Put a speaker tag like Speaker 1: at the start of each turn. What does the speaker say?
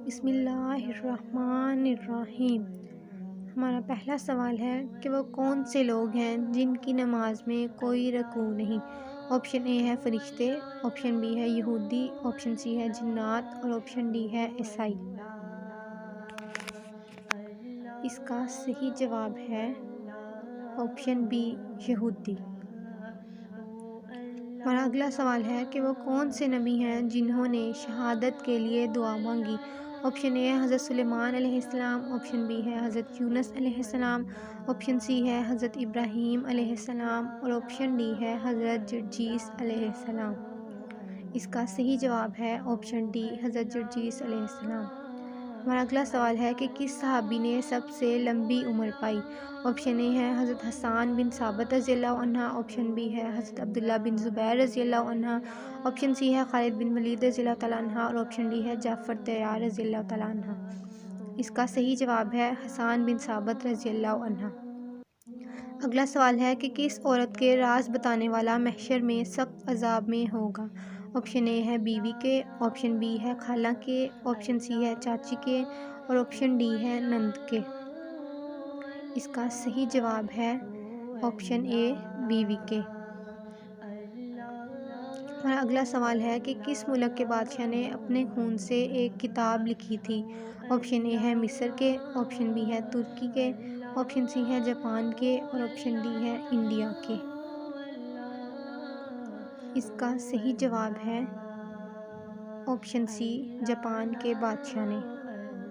Speaker 1: بسم اللہ الرحمن الرحیم۔ ہمارا پہلا سوال ہے کہ وہ کون سے لوگ ہیں جن کی نماز میں کوئی رکوع نہیں۔ آپشن اے ہے فرشتے، آپشن بی ہے یہودی، آپشن سی ہے جنات اور آپشن ڈی ہے عیسائی۔ اس کا صحیح جواب ہے آپشن بی یہودی۔ ہمارا اگلا سوال ہے کہ وہ کون سے نبی ہیں جنہوں نے شہادت کے لیے دعا مانگی۔ آپشن اے ہے حضرت سلیمان علیہ السلام، آپشن بی ہے حضرت یونس علیہ السلام، آپشن سی ہے حضرت ابراہیم علیہ السلام اور آپشن ڈی ہے حضرت جرجیس علیہ السلام۔ اس کا صحیح جواب ہے آپشن ڈی حضرت جرجیس علیہ السلام۔ ہمارا اگلا سوال ہے کہ کس صحابی نے سب سے لمبی عمر پائی۔ آپشن اے ہے حضرت حسان بن ثابت رضی اللہ عنہ، آپشن بی ہے حضرت عبداللہ بن زبیر رضی اللہ عنہ، آپشن سی ہے خالد بن ولید رضی اللہ تعالیٰ عنہ اور آپشن ڈی ہے جعفر طیار رضی اللہ تعالیٰ عنہ۔ اس کا صحیح جواب ہے حسان بن ثابت رضی اللہ عنہ۔ اگلا سوال ہے کہ کس عورت کے راز بتانے والا محشر میں سخت عذاب میں ہوگا۔ آپشن اے ہے بیوی کے، آپشن بی ہے خالہ کے، آپشن سی ہے چاچی کے اور آپشن ڈی ہے نند کے۔ اس کا صحیح جواب ہے آپشن اے بیوی کے۔ ہمارا اگلا سوال ہے کہ کس ملک کے بادشاہ نے اپنے خون سے ایک کتاب لکھی تھی۔ آپشن اے ہے مصر کے، آپشن بی ہے ترکی کے، آپشن سی ہے جاپان کے اور آپشن ڈی ہے انڈیا کے۔ اس کا صحیح جواب ہے آپشن سی جاپان کے بادشاہ نے۔